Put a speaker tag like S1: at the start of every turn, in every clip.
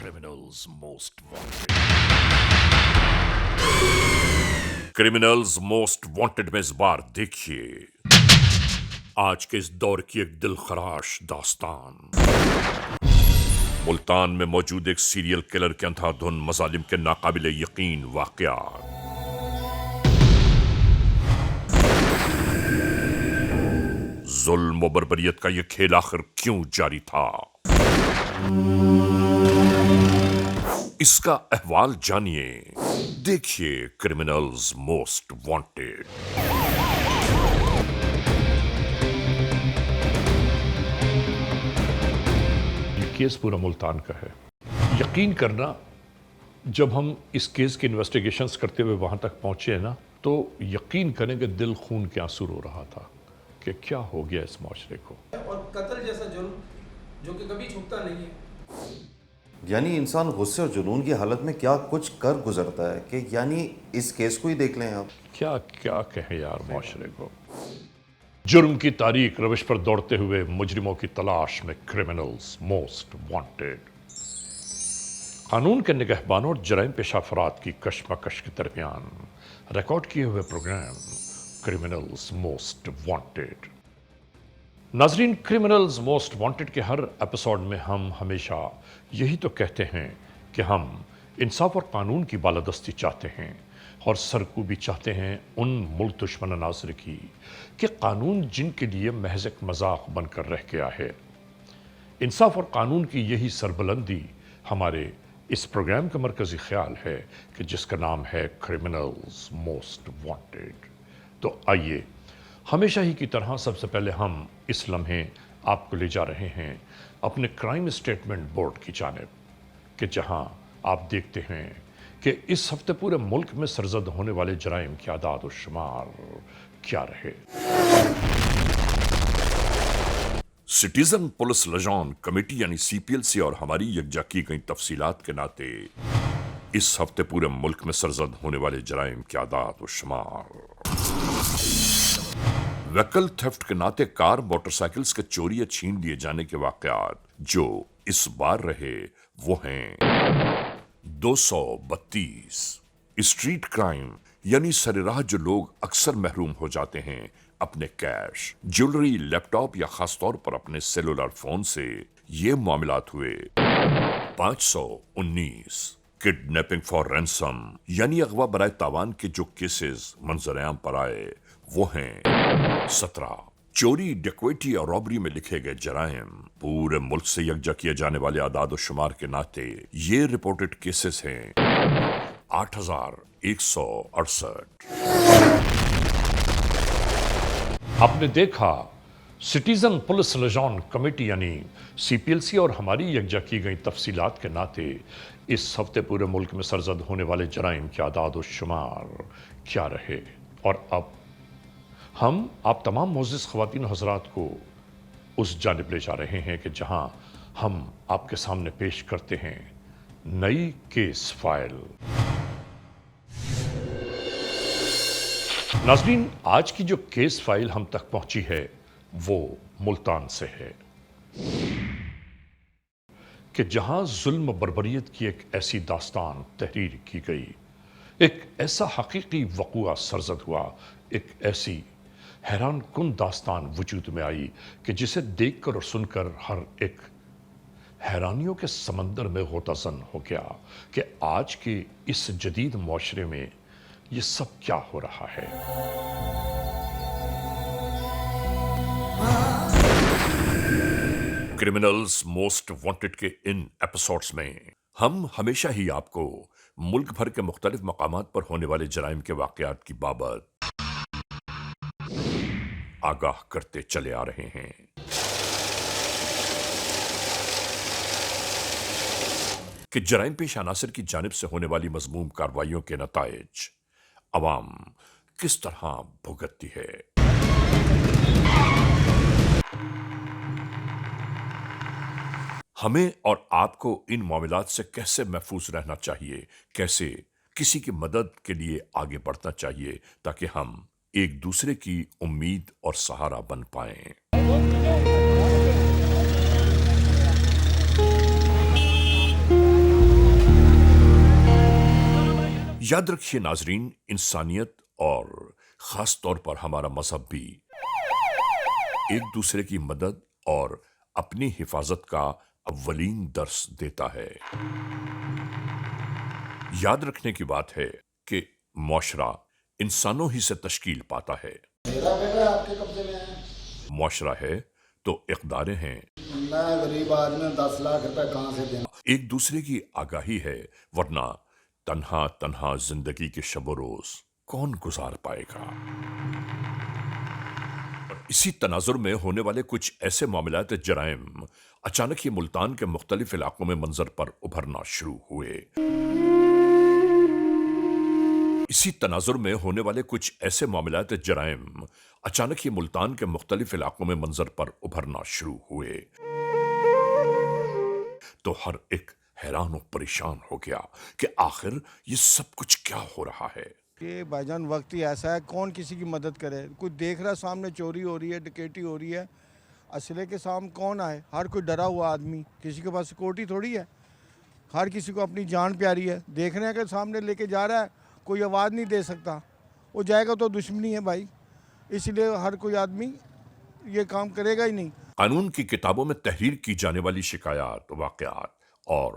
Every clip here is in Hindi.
S1: criminals most wanted. Criminals most wanted में इस बार देखिए आज के इस दौर की एक दिलखराश दास्तान। मुल्तान में मौजूद एक सीरियल किलर के अंधाधुन मजालिम के नाकाबिले यकीन वाकयात। जुल्म व बर्बरियत का यह खेल आखिर क्यों जारी था, इसका अहवाल जानिए। देखिए क्रिमिनल्स मोस्ट वांटेड।
S2: ये केस पूरा मुल्तान का है। यकीन करना, जब हम इस केस की इन्वेस्टिगेशंस करते हुए वहां तक पहुंचे हैं ना, तो यकीन करें कि दिल खून के आंसू रो रहा था कि क्या हो गया इस माशरे को।
S3: और कत्ल जैसा जुर्म जो कि कभी छुपता नहीं है।
S4: यानी इंसान गुस्से और जुनून की हालत में क्या कुछ कर गुजरता है कि यानी इस केस को ही देख लें आप।
S2: क्या क्या कहें यार माशरे को। जुर्म की तारीख रविश पर दौड़ते हुए मुजरिमों की तलाश में क्रिमिनल्स मोस्ट वांटेड। कानून के निगहबानों और जराइम पेशा अफराद की कशमकश के दरमियान रिकॉर्ड किए हुए प्रोग्राम क्रिमिनल्स मोस्ट वांटेड। नाजरीन, क्रिमिनल्स मोस्ट वांटेड के हर एपिसोड में हम हमेशा यही तो कहते हैं कि हम इंसाफ और कानून की बालादस्ती चाहते हैं और सरकूबी चाहते हैं उन मुल्क दुश्मन अनासर की कि कानून जिनके लिए महज एक मजाक बनकर रह गया है। इंसाफ और कानून की यही सरबुलंदी हमारे इस प्रोग्राम का मरकजी ख्याल है कि जिसका नाम है क्रिमिनल्स मोस्ट वांटेड। तो आइए, हमेशा ही की तरह सबसे पहले हम इस लम्हे आपको ले जा रहे हैं अपने क्राइम स्टेटमेंट बोर्ड की जानिब, कि जहां आप देखते हैं कि इस हफ्ते पूरे मुल्क में सरजद होने वाले जराइम की आदाद और शुमार क्या रहे।
S1: सिटीजन पुलिस लजान कमेटी यानी सीपीएलसी और हमारी यकजा की गई तफसीलात के नाते इस हफ्ते पूरे मुल्क में सरजद होने वाले जराइम की आदाद और शुमार। व्हीकल थेफ्ट के नाते कार मोटरसाइकिल्स के चोरी या छीन लिए जाने के वाकयात जो इस बार रहे वो हैं 232। स्ट्रीट क्राइम यानी सरेराह जो लोग अक्सर महरूम हो जाते हैं अपने कैश, ज्वेलरी, लैपटॉप या खासतौर पर अपने सेलुलर फोन से, ये मामलात हुए 519। किडनैपिंग फॉर रैंसम यानी अगवा बराए तावान के जो केसेस मंजर-ए-आम पर आए वो हैं 17। चोरी, डकैती और रॉबरी में लिखे गए जराइम पूरे मुल्क से यकजा किए जाने वाले आदाद और शुमार के नाते ये रिपोर्टेड केसेस हैं 8168।
S2: आपने देखा, सिटीजन पुलिस लजान कमेटी यानी सीपीएलसी और हमारी यकजा की गई तफसीलात के नाते इस हफ्ते पूरे मुल्क में सरजद होने वाले जराइम के आदाद और शुमार क्या रहे। और अब हम आप तमाम मोअज़्ज़िज़ ख़वातीन हज़रात को उस जानिब ले जा रहे हैं कि जहां हम आपके सामने पेश करते हैं नई केस फाइल। नाज़रीन, आज की जो केस फाइल हम तक पहुंची है वो मुल्तान से है कि जहां जुल्म बर्बरियत की एक ऐसी दास्तान तहरीर की गई, एक ऐसा हकीकी वक़ुआ सरजद हुआ, एक ऐसी हैरान कुन दास्तान वजूद में आई कि जिसे देखकर और सुनकर हर एक हैरानियों के समंदर में गोताज़न हो गया कि आज के इस जदीद मुआशरे में ये सब क्या हो रहा है।
S1: क्रिमिनल्स मोस्ट वांटेड के इन एपिसोड्स में हम हमेशा ही आपको मुल्क भर के मुख्तलिफ मकामात पर होने वाले जराइम के वाकयात की बाबत आगाह करते चले आ रहे हैं। कि जराइम पेश अनासर की जानिब से होने वाली मज़मूम कार्रवाइयों के नताइज अवाम किस तरह भुगतती है। हमें और आपको इन मामलात से कैसे महफूज रहना चाहिए, कैसे किसी की मदद के लिए आगे बढ़ना चाहिए ताकि हम एक दूसरे की उम्मीद और सहारा बन पाएं। याद रखिए नाजरीन, इंसानियत और खास तौर पर हमारा मजहब भी एक दूसरे की मदद और अपनी हिफाजत का अव्वलीन दर्स देता है। याद रखने की बात है कि मुआशरा इंसानों ही से तश्कील पाता है।
S5: मेरा बेटा आपके कब्जे में है।
S1: मुआशरा है तो इक़दारें हैं।
S5: मैं गरीब आदमी 10 लाख रुपए कहाँ से दें?
S1: एक दूसरे की आगाही है, वरना तन्हा तन्हा जिंदगी के शब रोज कौन गुजार पाएगा। इसी तनाजुर में होने वाले कुछ ऐसे मामलात जराइम अचानक ही मुल्तान के मुख्तलिफ इलाकों में मंजर पर उभरना शुरू हुए। इसी तनाजुर में होने वाले कुछ ऐसे मामलात जराइम अचानक ही मुल्तान के मुख्तलिफ इलाकों में मंजर पर उभरना शुरू हुए तो हर एक हैरान और परेशान हो गया कि आखिर ये सब कुछ क्या हो रहा है।
S6: कि भाईजान वक्त ही ऐसा है, कौन किसी की मदद करे। कोई देख रहा सामने चोरी हो रही है, डकैती हो रही है, असले के सामने कौन आए। हर कोई डरा हुआ आदमी, किसी के पास सिक्योरिटी थोड़ी है। हर किसी को अपनी जान प्यारी है। देखने के सामने लेके जा रहा है, कोई आवाज़ नहीं दे सकता, वो जाएगा तो दुश्मनी है भाई। इसलिए हर कोई आदमी ये काम करेगा ही नहीं।
S1: कानून की किताबों में तहरीर की जाने वाली शिकायत, वाक़यात और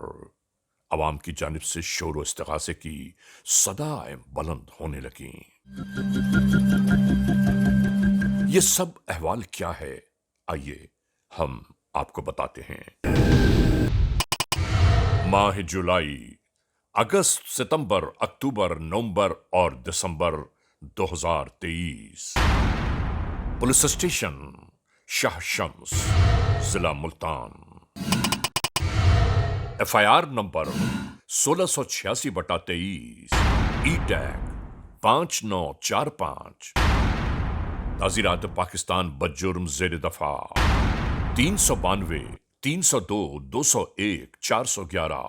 S1: अवाम की जानिब से शोर व इस्तिग़ासे की सदाएं बुलंद होने लगी। ये सब अहवाल क्या है, आइए हम आपको बताते हैं। माह जुलाई, अगस्त, सितंबर, अक्टूबर, नवंबर और दिसंबर 2023। पुलिस स्टेशन शाह शम्स, जिला मुल्तान। FIR number 1686/23, ई-टैग 5945। ताज़ीरात पाकिस्तान बदजुर्म ज़ेर दफा 392, 302, 201, 411,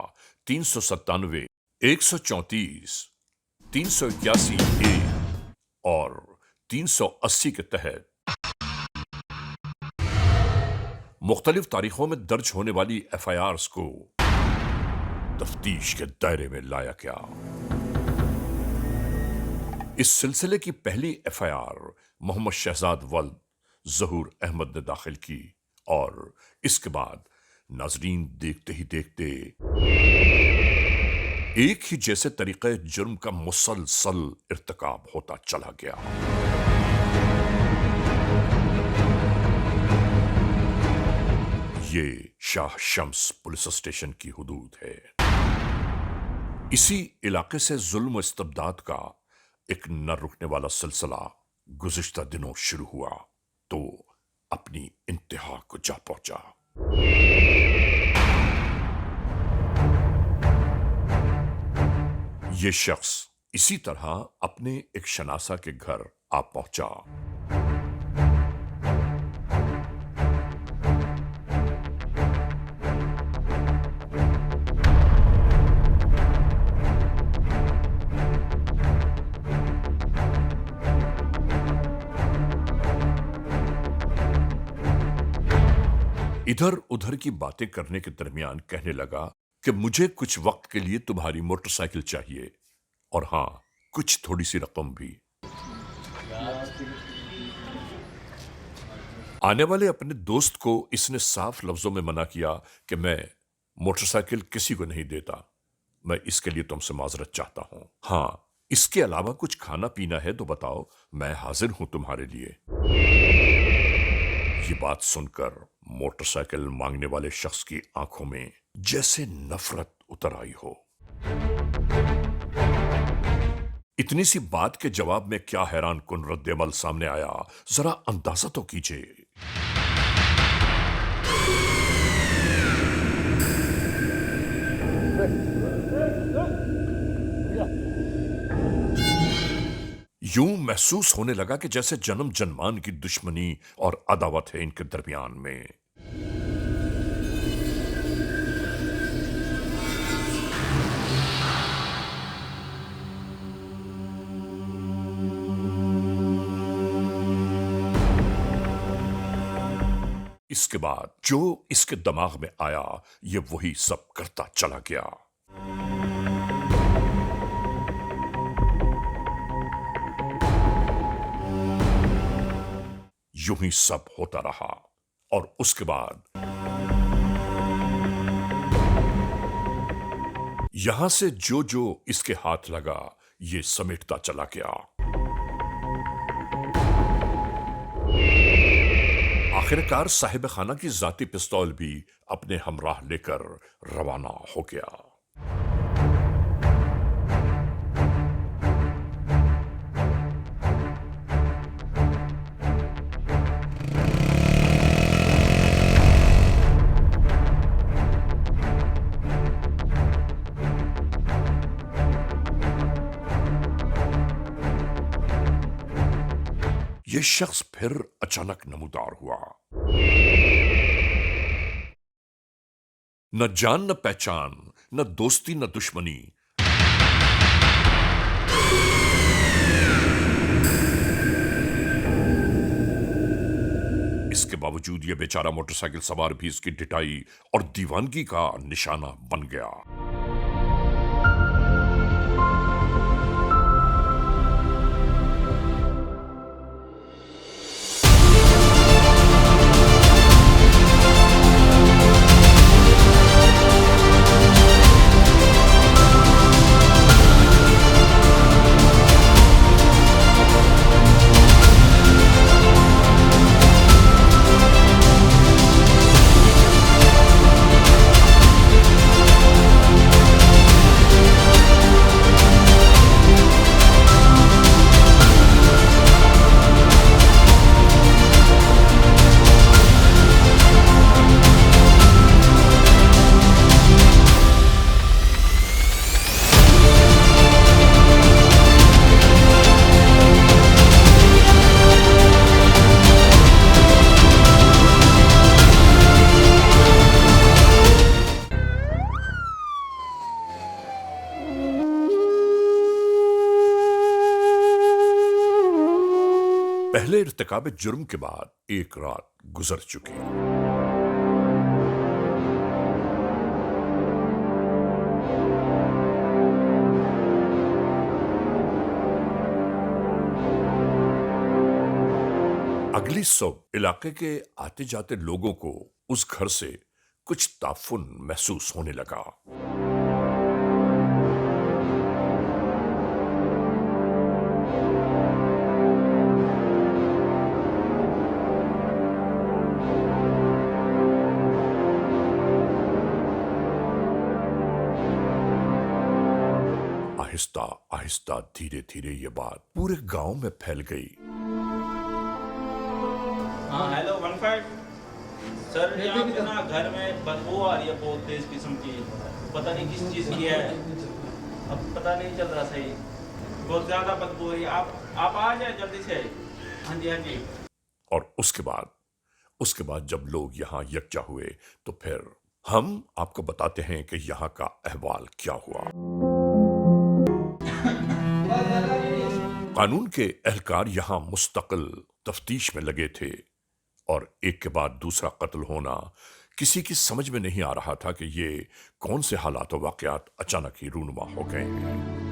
S1: 397, 134, 381 ए और 380 के तहत मुख्तलिफ तारीखों में दर्ज होने वाली FIRs को तफ्तीश के दायरे में लाया गया। इस सिलसिले की पहली FIR मोहम्मद शहजाद वल्द ज़हूर अहमद ने दाखिल की और इसके बाद नाजरीन देखते ही देखते एक ही जैसे तरीके जुर्म का मुसलसल इर्तिकाब होता चला गया। ये शाह शम्स पुलिस स्टेशन की हुदूद है। इसी इलाके से जुल्म व इस्तबदाद का एक न रुकने वाला सिलसिला गुज़िश्ता दिनों शुरू हुआ तो अपनी इंतहा को जा पहुंचा। ये शख्स इसी तरह अपने एक शनासा के घर आ पहुंचा। इधर उधर की बातें करने के दरमियान कहने लगा कि मुझे कुछ वक्त के लिए तुम्हारी मोटरसाइकिल चाहिए और हां, कुछ थोड़ी सी रकम भी। आने वाले अपने दोस्त को इसने साफ लफ्जों में मना किया कि मैं मोटरसाइकिल किसी को नहीं देता, मैं इसके लिए तुमसे माजरत चाहता हूं। हां, इसके अलावा कुछ खाना पीना है तो बताओ, मैं हाजिर हूं तुम्हारे लिए। ये बात सुनकर मोटरसाइकिल मांगने वाले शख्स की आंखों में जैसे नफरत उतर आई हो। इतनी सी बात के जवाब में क्या हैरान कुन रद्द-ए-अमल सामने आया, जरा अंदाजा तो कीजिए। यूं महसूस होने लगा कि जैसे जन्म जन्मान की दुश्मनी और अदावत है इनके दरमियान में। इसके बाद जो इसके दिमाग में आया, ये वही सब करता चला गया। यूं ही सब होता रहा और उसके बाद यहां से जो जो इसके हाथ लगा ये समेटता चला गया। आखिरकार साहिब खाना की जाती पिस्तौल भी अपने हमराह लेकर रवाना हो गया। यह शख्स फिर अचानक नमूदार हुआ। न जान न पहचान, न दोस्ती न दुश्मनी। इसके बावजूद यह बेचारा मोटरसाइकिल सवार भी इसकी डिटाई और दीवानगी का निशाना बन गया। पहले इर्तिकाब जुर्म के बाद एक रात गुजर चुकी। अगली सुबह इलाके के आते जाते लोगों को उस घर से कुछ ताफुन महसूस होने लगा। आहिस्ता आहिस्ता धीरे धीरे ये बात पूरे गांव में फैल गई।
S7: हाँ हेलो 15 सर, यहाँ पे ना घर में बदबू आ रही है बहुत तेज किस्म की, पता नहीं किस चीज़ की है, अब पता नहीं चल रहा सही, बहुत ज़्यादा बदबू है। आप आ जाए जल्दी से। हाँ जी हाँ जी।
S1: और उसके बाद जब लोग यहाँ यकजा हुए तो फिर हम आपको बताते हैं कि यहाँ का अहवाल क्या हुआ। कानून के एहलकार यहां मुस्तकिल तफ्तीश में लगे थे और एक के बाद दूसरा कत्ल होना किसी की समझ में नहीं आ रहा था कि ये कौन से हालात और वाकयात अचानक ही रूनुमा हो गए हैं।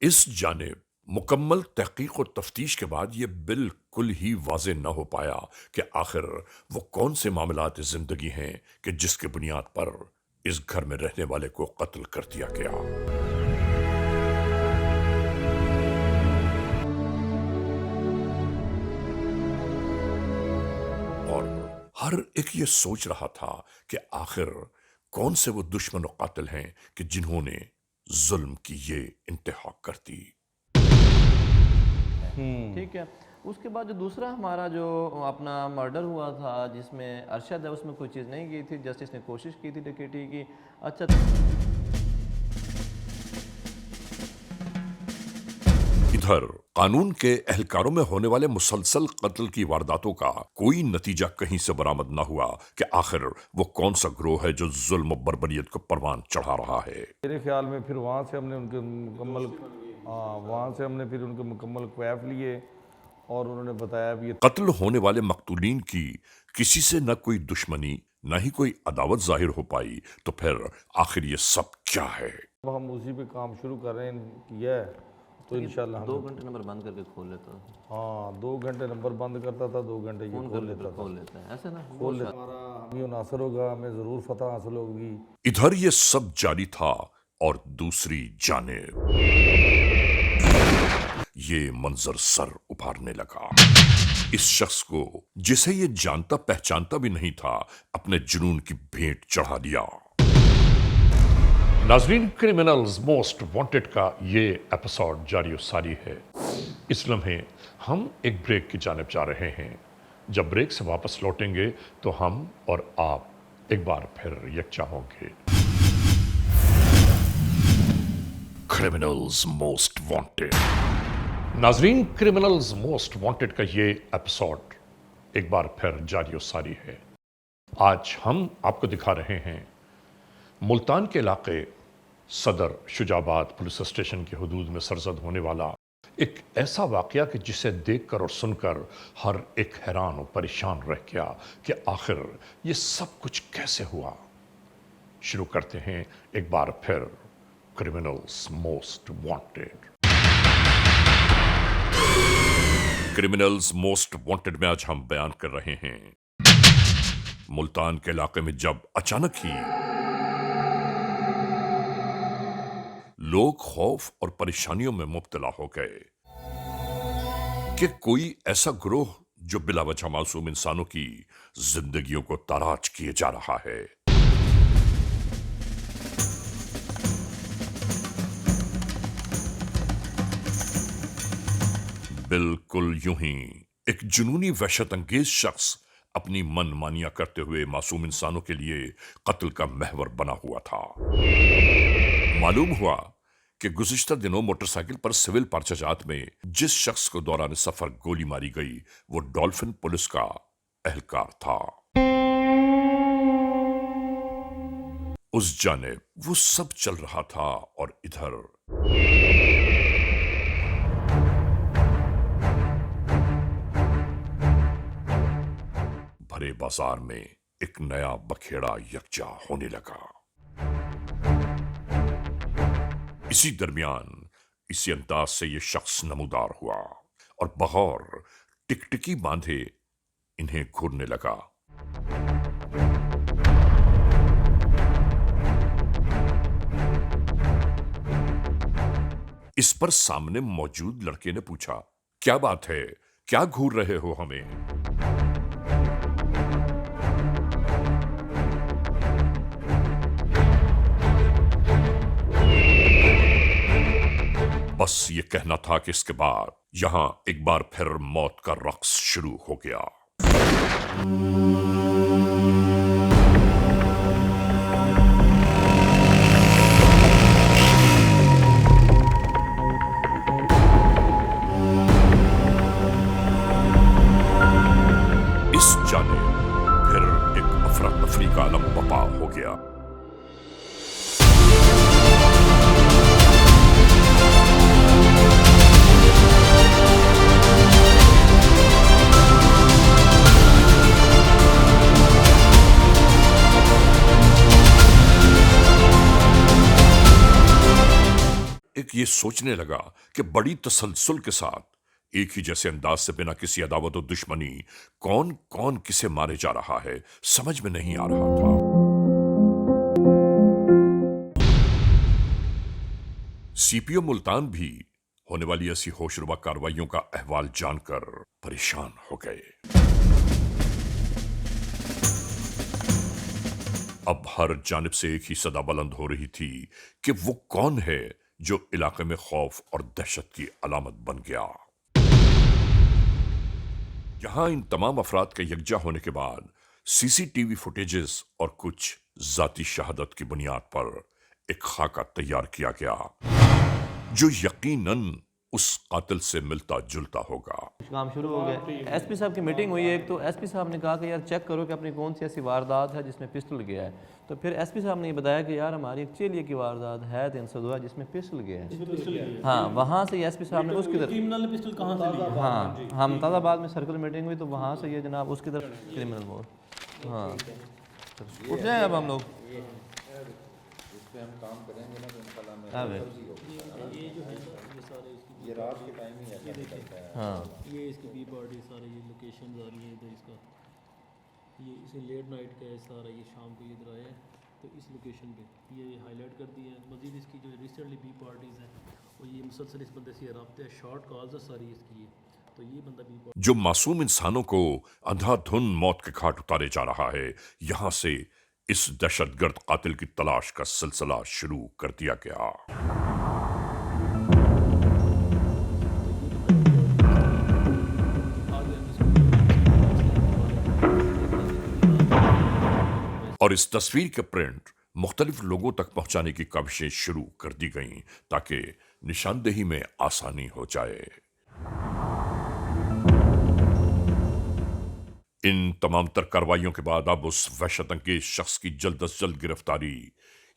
S1: इस जानिब मुकम्मल तहकीक और तफ्तीश के बाद यह बिल्कुल ही वाज़ेह न हो पाया कि आखिर वो कौन से मामलात जिंदगी हैं कि जिसके बुनियाद पर इस घर में रहने वाले को कत्ल कर दिया गया। और हर एक ये सोच रहा था कि आखिर कौन से वो दुश्मन और कातिल हैं कि जिन्होंने जुल्म की ये इंतहा कर दी।
S8: ठीक है, उसके बाद जो दूसरा हमारा जो अपना मर्डर हुआ था जिसमें अरशद है, उसमें कोई चीज़ नहीं की थी, जस्टिस ने कोशिश की थी डकैती की। अच्छा,
S1: इधर कानून के एहलकारों में होने वाले मुसलसल कत्ल की वारदातों का कोई नतीजा कहीं से बरामद न हुआ कि आखिर वो कौन सा ग्रोह है जो जुल्म और बर्बरियत को परवान चढ़ा रहा है।
S9: मेरे ख्याल में फिर वहाँ से हमने फिर उनके मुकम्मल क्वैफ लिए और उन्होंने बताया भी
S1: कत्ल होने वाले मकतूलीन की किसी से न कोई दुश्मनी न ही कोई अदावत जाहिर हो पाई, तो फिर आखिर ये सब क्या है?
S9: अब हम उसी पे काम शुरू कर रहे हैं, किया है तो इंशाल्लाह
S8: 2 घंटे नंबर बंद करके खोल लेता है,
S9: हाँ 2 घंटे नंबर बंद करता था, 2 घंटे ये
S8: फोन
S9: खोल
S8: कर
S9: लेता था।
S8: खोल लेता है, ऐसे ना
S9: खोल लेता हमारा हमें मुनासर होगा, हमें ज़रूर फतह हासिल होगी।
S1: इधर ये सब जारी था और दूसरी जानिब ये मंजर सर उभारने लगा। इस शख्स को, जिसे ये जानता पहचानता भी नहीं था, अपने जुनून की भेंट चढ़ा दिया।
S2: नाजरीन, क्रिमिनल्स मोस्ट वांटेड का ये एपिसोड जारी और सारी है। इस लम्हे हम एक ब्रेक की जानिब जा रहे हैं। जब ब्रेक से वापस लौटेंगे तो हम और आप एक बार फिर यकजा होंगे। Criminals most wanted. नाजरीन, क्रिमिनल्स मोस्ट वांटेड का ये एपिसोड एक बार फिर जारी और सारी है। आज हम आपको दिखा रहे हैं मुल्तान के इलाके सदर शुजाबाद पुलिस स्टेशन की हदूद में सरजद होने वाला एक ऐसा वाकया कि जिसे देखकर और सुनकर हर एक हैरान और परेशान रह गया कि आखिर ये सब कुछ कैसे हुआ। शुरू करते हैं एक बार फिर criminals most wanted. Criminals most wanted में आज हम बयान कर रहे हैं मुल्तान के इलाके में जब अचानक ही लोग खौफ और परेशानियों में मुब्तला हो गए कि कोई ऐसा ग्रोह जो बिलावजह मासूम इंसानों की जिंदगियों को ताराज किए जा रहा है। बिल्कुल यूं ही एक जुनूनी वहशत अंगेज शख्स अपनी मनमानियां करते हुए मासूम इंसानों के लिए कत्ल का महवर बना हुआ था। मालूम हुआ कि गुज़िश्ता दिनों मोटरसाइकिल पर सिविल पर्चाजात में जिस शख्स को दौरान सफर गोली मारी गई वो डॉल्फिन पुलिस का एहलकार था। उस जानिब वो सब चल रहा था और इधर भरे बाजार में एक नया बखेड़ा यकजा होने लगा। इसी दरमियान इसी अंदाज से यह शख्स नमूदार हुआ और बगौर टिकटिकी बांधे इन्हें घूरने लगा। इस पर सामने मौजूद लड़के ने पूछा, क्या बात है, क्या घूर रहे हो हमें? बस ये कहना था कि इसके बाद यहां एक बार फिर मौत का रक्स शुरू हो गया। इस जाने फिर एक अफरा तफरी का आलम बपा हो गया। एक ये सोचने लगा कि बड़ी तसलसल के साथ एक ही जैसे अंदाज से बिना किसी अदावत और दुश्मनी कौन कौन किसे मारे जा रहा है, समझ में नहीं आ रहा था। सीपीओ मुल्तान भी होने वाली ऐसी होशरुबा कार्रवाइयों का अहवाल जानकर परेशान हो गए। अब हर जानिब से एक ही सदा बुलंद हो रही थी कि वो कौन है जो इलाके में खौफ और दहशत की अलामत बन गया। यहां इन तमाम अफराद के यकजा होने के बाद सीसीटीवी फुटेजेस और कुछ जाती शहादत की बुनियाद पर एक खाका तैयार किया गया जो यकीनन उस कातिल से मिलता जुलता होगा।
S8: काम शुरू हो गया। एसपी साहब की मीटिंग हुई एक, तो एसपी साहब ने कहा कि यार चेक करो कि अपनी कौन सी ऐसी वारदात है जिसमें पिस्टल गया है। तो फिर एसपी साहब ने ये बताया कि यार हमारी एक चेलिए की वारदात है 302 जिसमें पिस्टल गया है। हाँ, वहाँ से एसपी साहब ने उसकी तरफ
S7: क्रिमिनल पिस्टल कहाँ से लिया?
S8: हाँ, हम तादाबाद में सर्कल मीटिंग हुई तो वहाँ से ये जनाब उसकी तरफ क्रिमिनल मोड। हाँ, उठ जाए अब हम लोग।
S5: इस पे हम काम करेंगे ना तो इंशाल्लाह में
S8: हाँ भाई।
S10: ये जो है ये सारे इसकी
S5: ये रात के टाइम ही ऐसा निकलता है।
S8: हाँ
S10: ये इसकी बी पार्टी सारे ये लोकेशन आ रही है इधर इसका, ये इसे लेट नाइट का है सारा, ये शाम को इधर आया है तो इस लोकेशन पे ये हाईलाइट कर दिया है। मज़ीद इसकी जो रिसेंटली बी पार्टीज़ हैं और ये मुसलसल इस बंदे से रब्ते है, शॉर्ट कॉल्स है सारी इसकी है, तो ये बंदा बी
S1: जो मासूम इंसानों को अंधाधुंध मौत के घाट उतारे जा रहा है, यहां से इस दहशतगर्द कातिल की तलाश का सिलसिला शुरू कर दिया गया। और इस तस्वीर के प्रिंट मुख्तलिफ लोगों तक पहुंचाने की काविशें शुरू कर दी गईं ताकि निशानदेही में आसानी हो जाए। इन तमाम तर कार्रवाइयों के बाद अब उस वहशत अंगेज शख्स की जल्द अज जल्द गिरफ्तारी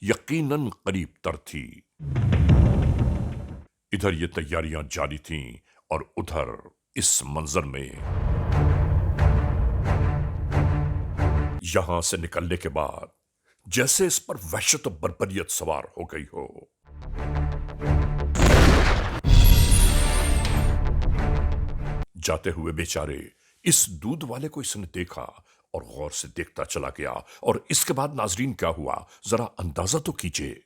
S1: यकीनन करीब तर थी। इधर ये तैयारियां जारी थीं और उधर इस मंजर में यहां से निकलने के बाद जैसे इस पर वहशत और बर्बरियत सवार हो गई हो। जाते हुए बेचारे इस दूध वाले को इसने देखा और गौर से देखता चला गया, और इसके बाद नाजरीन क्या हुआ जरा अंदाजा तो कीजिए।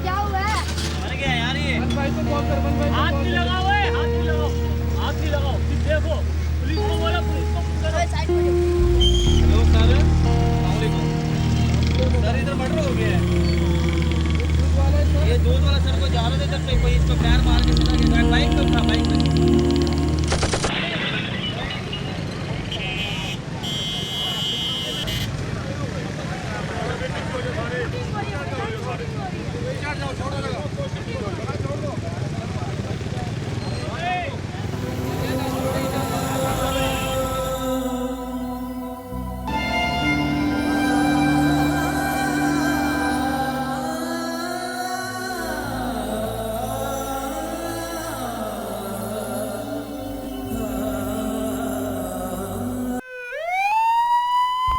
S11: क्या हुआ है?
S7: मर गया यार ये।
S11: हाथ भी लगाओ, हाथ भी लगाओ, हाथ भी लगाओ, देखो पुलिस को बोलो, पुलिस को करो साइड में।
S7: लोग सर, सर इधर मर्डर हो गया है। ये दूध वाला सर को जा रहे थे, जब से कोई इसको पैर मार के चला गया। बाइक पे था, बाइक पे।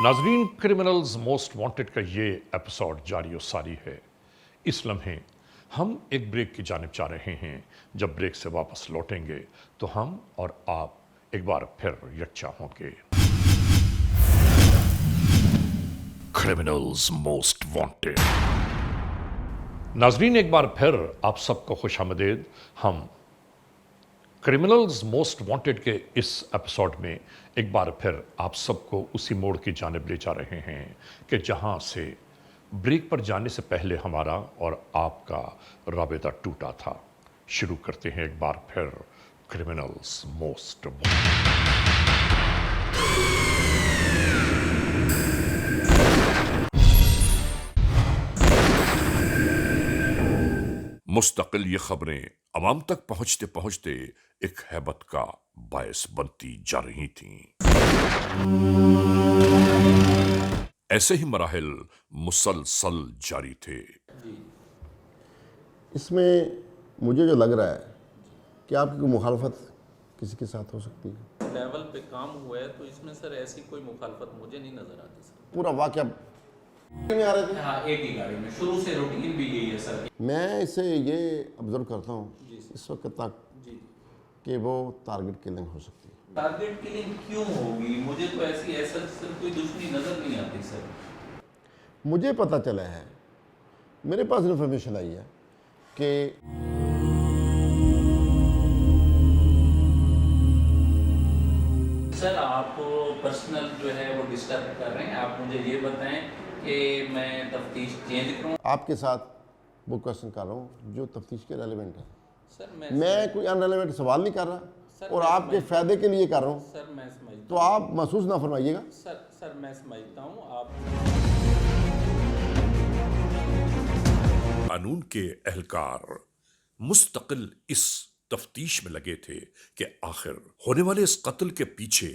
S2: नाजरीन, क्रिमिनल्स मोस्ट वांटेड का ये एपिसोड जारी और सारी है। इस लम्हे हम एक ब्रेक की जानिब जा रहे हैं। जब ब्रेक से वापस लौटेंगे तो हम और आप एक बार फिर यकजा होंगे। Criminals most wanted. नाजरीन, एक बार फिर आप सबको खुशामदीद। हम क्रिमिनल्स मोस्ट वांटेड के इस एपिसोड में एक बार फिर आप सबको उसी मोड़ की जानिब ले जा रहे हैं कि जहां से ब्रेक पर जाने से पहले हमारा और आपका राबिता टूटा था। शुरू करते हैं एक बार फिर क्रिमिनल्स मोस्ट वांटेड।
S1: मुस्तकिल ये खबरें अवाम तक पहुंचते पहुंचते एक हैबत का बायस बनती जा रही थीं। ऐसे ही मराहिल मुसलसल जारी थे।
S12: इसमें मुझे जो लग रहा है कि आपकी मुखालफत किसी के साथ हो सकती है।
S13: लेवल पे काम हुआ है तो इसमें सर ऐसी कोई मुखालफत मुझे नहीं नजर आती सर।
S12: पूरा वाक़या में आ रहे थे।
S13: हाँ, एक ही गाड़ी में शुरू से रूटीन भी यही है सर।
S12: मैं इसे ये ऑब्जर्व करता हूँ इस वक्त तक कि वो टारगेट किलिंग हो सकती है।
S13: टारगेट किलिंग क्यों होगी? मुझे तो ऐसी ऐसा सर कोई दुश्मनी नजर नहीं आती सर।
S12: मुझे पता चला है, मेरे पास इन्फॉर्मेशन आई है कि
S13: सर आप पर्सनल जो है वो डिस्टर्ब कर रहे हैं। आप मुझे ये बताएं कि मैं तफ्तीश चेंज करूं।
S12: आपके साथ वो क्वेश्चन कर रहा हूँ जो तफ्तीश के रेलिवेंट है।
S13: सर
S12: मैं कोई अनरेलेवेंट सवाल नहीं कर रहा
S13: सर,
S12: और आपके फ़ायदे के लिए कर रहा हूँ।
S13: सर मैं समझता
S12: तो आप महसूस ना फरमाइएगा।
S13: सर मैं समझता हूँ आप।
S1: कानून के एहलकार मुस्तकिल इस तफ्तीश में लगे थे कि आखिर होने वाले इस कत्ल के पीछे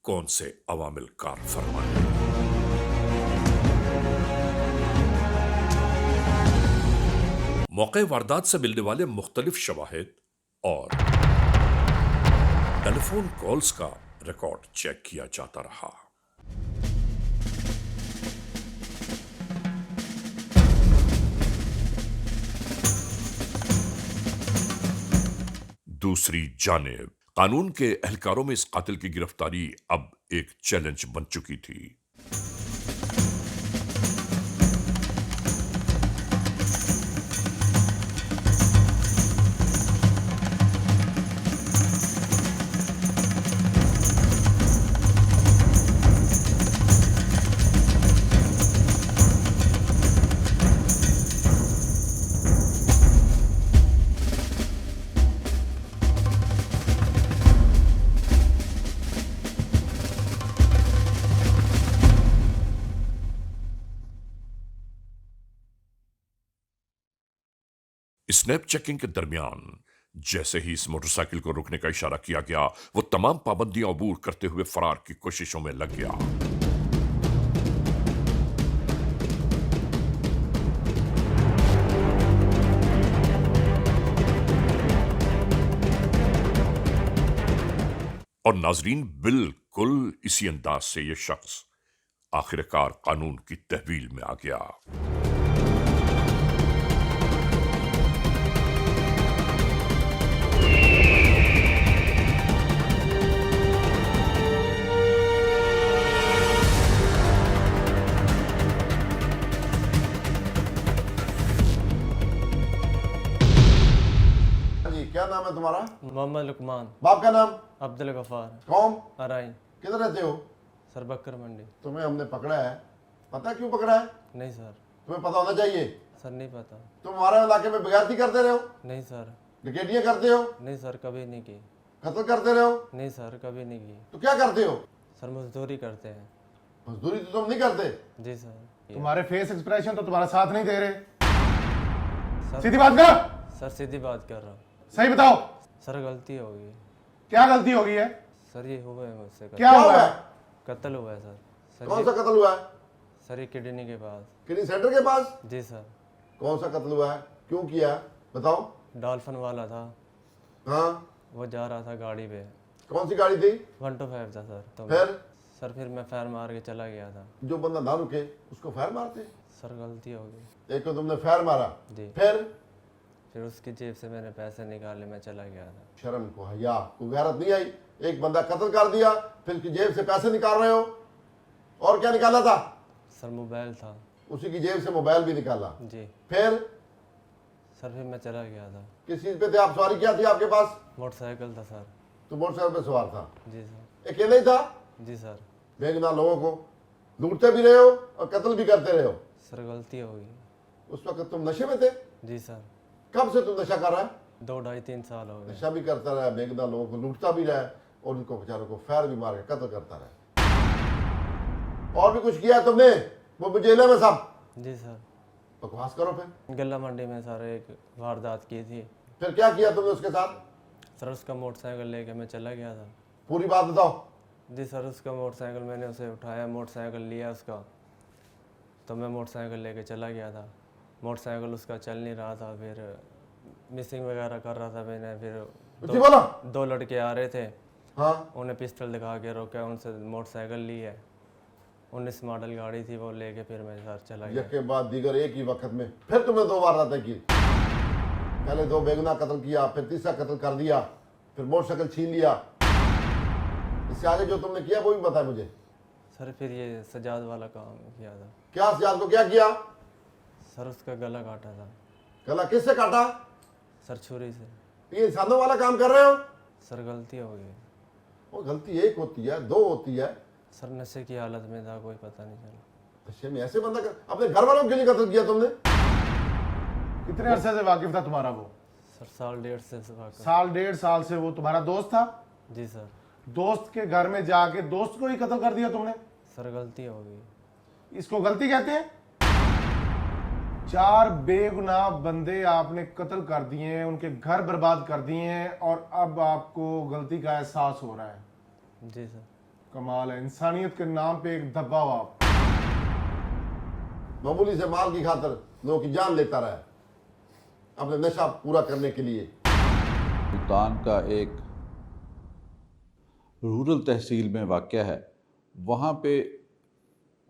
S1: कौन से अवामिल कार फरमा है। मौके वारदात से मिलने वाले मुख्तलिफ शवाहिद और टेलीफोन कॉल्स का रिकॉर्ड चेक किया जाता रहा। दूसरी जानिब कानून के एहलकारों में इस कातिल की गिरफ्तारी अब एक चैलेंज बन चुकी थी। स्नैप चेकिंग के दरमियान जैसे ही इस मोटरसाइकिल को रोकने का इशारा किया गया, वो तमाम पाबंदियां अबूर करते हुए फरार की कोशिशों में लग गया। और नाजरीन, बिल्कुल इसी अंदाज से यह शख्स आखिरकार कानून की तहवील में आ गया।
S12: क्या नाम है तुम्हारा?
S8: मोहम्मद लुकमान।
S12: बाप का नाम?
S8: अब्दुल गफार।
S12: कौम?
S8: अराइन।
S12: किधर रहते हो?
S8: सर बकर मंडी।
S12: तुम्हें हमने पकड़ा है, पता है क्यों पकड़ा है?
S8: नहीं सर।
S12: तुम्हें पता होना चाहिए।
S8: सर नहीं पता।
S12: तुम हमारे इलाके में बेगारती करते रहे हो?
S8: नहीं सर।
S12: डकैतियां करते हो?
S8: नहीं सर, कभी नहीं की।
S12: कत्ल करते रहे हो?
S8: नहीं सर, कभी नहीं की।
S12: तो क्या करते हो?
S8: सर मजदूरी करते हैं।
S12: मजदूरी तो तुम नहीं करते?
S8: जी सर।
S14: तुम्हारे फेस एक्सप्रेशन तो तुम्हारा साथ नहीं दे रहे।
S8: सर
S14: सीधी बात कर।
S8: सर सीधी बात कर रहा हूँ।
S14: सही बताओ।
S8: सर गलती हो गई।
S14: क्या गलती हो गई है?
S8: सर ये हुआ है मुझसे।
S14: क्या हुआ है?
S8: कत्ल हुआ है सर।
S12: कौन सा कत्ल हुआ है?
S8: सर ये किडनी के पास।
S12: किडनी सेंटर के पास?
S8: जी सर।
S12: कौन सा कत्ल हुआ है, क्यों किया, बताओ।
S8: डॉल्फिन वाला था।
S12: हाँ।
S8: वो जा रहा था गाड़ी पे।
S12: कौन सी गाड़ी थी?
S8: 125 था सर। तो
S12: फिर?
S8: सर फिर मैं फायर मार के चला गया था।
S12: जो बंदा ना रुके उसको फायर मारते?
S8: सर गलती हो गई।
S12: एक को तुमने फायर मारा?
S8: जी।
S12: फिर
S8: उसकी जेब से मैंने पैसे निकाले, मैं चला गया था।
S12: शर्म को, हया को, गैरत नहीं आई? एक बंदा कत्ल कर दिया, फिर उसकी जेब से पैसे निकाल रहे हो। और क्या निकाला था?
S8: सर मोबाइल था।
S12: उसी की जेब से मोबाइल भी निकाला?
S8: जी।
S12: फिर
S8: फिर मैं चला गया था।
S12: किस चीज पे थे आप? सवारी क्या थी आपके पास?
S8: मोटरसाइकिल था सर।
S12: तो मोटरसाइकिल पे सवार था?
S8: जी सर।
S12: अकेले ही था?
S8: जी सर।
S12: बेगुनाह लोगों को लूटते भी रहे हो और कत्ल भी करते रहे हो?
S8: सर गलती हो गई।
S12: उस वक्त तुम नशे में थे?
S8: जी सर।
S12: कब से तुम नशा कर रहा है?
S8: 2 ढाई 3 साल हो गए।
S12: नशा भी करता रहा, बेगुनाह लोगों को लूटता भी रहा और उनको बेचारों को फायर भी मार के कत्ल करता रहा। और भी कुछ किया तुमने? वो जेल में सब?
S8: जी सर।
S12: बकवास करो। फिर
S8: गल्ला मंडी में सर एक वारदात की थी।
S12: फिर क्या किया तुमने उसके साथ?
S8: सर उसका मोटरसाइकिल लेके मैं चला गया था।
S12: पूरी बात बताओ।
S8: जी सर, उसका मोटरसाइकिल मैंने उसे उठाया, मोटरसाइकिल लिया उसका, तो मैं मोटरसाइकिल लेके चला गया था। मोटरसाइकिल उसका चल नहीं रहा था, फिर मिसिंग वगैरह कर रहा था। मैंने फिर 2 लड़के आ रहे थे।
S12: हाँ।
S8: उन्हें पिस्टल दिखा के रोका, उनसे मोटरसाइकिल ली है। 19 मॉडल गाड़ी थी, वो लेके फिर मैं सर चला गया।
S12: एक के बाद दीगर एक ही वक्त में फिर तुमने 2 वारदातें की। पहले 2 बेगुनाह कत्ल किया, फिर तीसरा कत्ल कर दिया, फिर मोटरसाइकिल छीन लिया। इससे आगे जो तुमने किया वो भी बताया मुझे।
S8: सर फिर ये सजाद वाला काम किया था।
S12: क्या सजाद को क्या किया?
S8: सर उसका गला काटा था।
S12: गला किससे काटा?
S8: सर छुरी से।
S12: ये इंसानों वाला काम कर रहे हो?
S8: सर गलती हो गई।
S12: वो गलती एक होती है, 2 होती है।
S8: सर नशे की हालत में था, कोई पता नहीं चला।
S12: नशे में ऐसे बंदा अपने घर वालों के लिए कत्ल किया तुमने?
S14: कितने अरसे से वाकिफ था तुम्हारा वो?
S8: सर 1.5 साल से वाकिफ।
S14: 1.5 साल से वो तुम्हारा दोस्त था?
S8: जी सर।
S14: दोस्त के घर में जाके दोस्त को ही कत्ल कर दिया तुमने?
S8: सर गलती हो गई।
S14: इसको गलती कहते हैं? 4 बेगुनाह बंदे आपने कत्ल कर दिए हैं, उनके घर बर्बाद कर दिए हैं और अब आपको गलती का एहसास हो रहा है।
S8: जी सर।
S14: कमाल है, इंसानियत के नाम पे एक धब्बा हो आप।
S12: मामूली से माल की खातर लोगों की जान लेता रहा अपने नशा पूरा करने के लिए।
S5: सुल्तान का एक रूरल तहसील में वाक़या है, वहाँ पे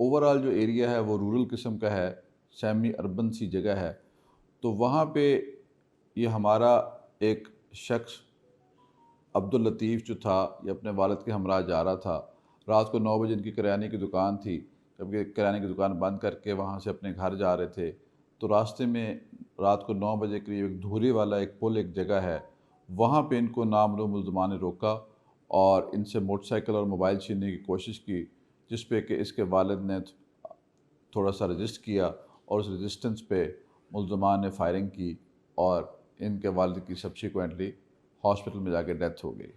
S5: ओवरऑल जो एरिया है वो रूरल किस्म का है, सेमी अर्बन सी जगह है। तो वहाँ पे ये हमारा एक शख्स अब्दुल लतीफ़ जो था, ये अपने वालिद के हमरा जा रहा था। रात को 9 बजे इनकी किराने की दुकान थी, जब ये किराने की दुकान बंद करके वहाँ से अपने घर जा रहे थे तो रास्ते में रात को 9 बजे करीब एक धूरी वाला एक पुल एक जगह है, वहाँ पे इनको नामरूम मुल्ज़मान ने रोका और इनसे मोटरसाइकिल और मोबाइल छीनने की कोशिश की, जिस पे कि इसके वालिद ने थोड़ा सा रजिस्ट किया और उस रजिस्टेंस पे मुल्ज़मान ने फायरिंग की और इनके वालिद की सब्सिक्वेंटली हॉस्पिटल में जाके डेथ हो गई।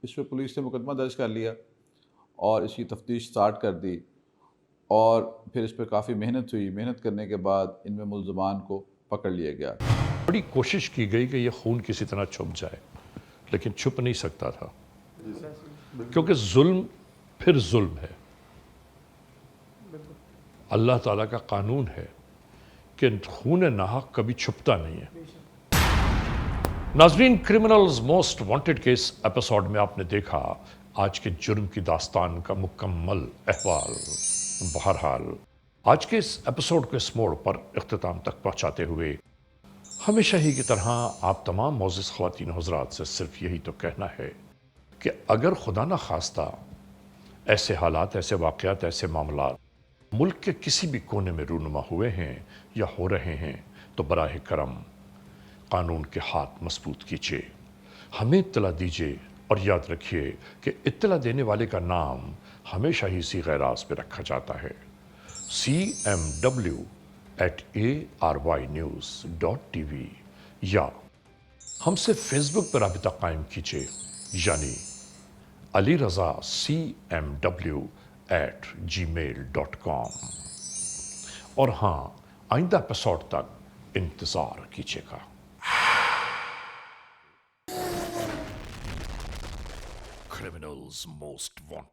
S5: इस पर पुलिस ने मुकदमा दर्ज कर लिया और इसकी तफ्तीश स्टार्ट कर दी और फिर इस पर काफ़ी मेहनत हुई। मेहनत करने के बाद इनमें मुल्ज़मान को पकड़ लिया गया।
S2: बड़ी कोशिश की गई कि यह खून किसी तरह छुप जाए, लेकिन छुप नहीं सकता था, क्योंकि जुल्म फिर जुल्म है। अल्लाह ताला का कानून है कि खून नाहक कभी छुपता नहीं है। नाजरीन, criminals most wanted case episode में आपने देखा आज के जुर्म की दास्तान का मुकम्मल अहवाल। बहरहाल आज के इस एपिसोड को इस मोड़ पर इख्तिताम तक पहुंचाते हुए हमेशा ही की तरह आप तमाम मोअज़्ज़िज़ ख़वातीन हज़रात से सिर्फ यही तो कहना है कि अगर खुदा न खास्ता ऐसे हालात, ऐसे वाक़यात, ऐसे मामलात मुल्क के किसी भी कोने में रूनुमा हुए हैं या हो रहे हैं तो बराह करम कानून के हाथ मजबूत कीजिए, हमें इत्तला दीजिए और याद रखिए कि इत्तला देने वाले का नाम हमेशा ही सीग़-ए-राज़ पे रखा जाता है। cmw@arYnews.tv या हमसे फेसबुक पर राबिता कायम कीजिए, यानी अली रज़ा cmw@gmail.com। और हाँ, आइंदा एपिसोड तक इंतज़ार कीजिएगा। Criminals most wanted.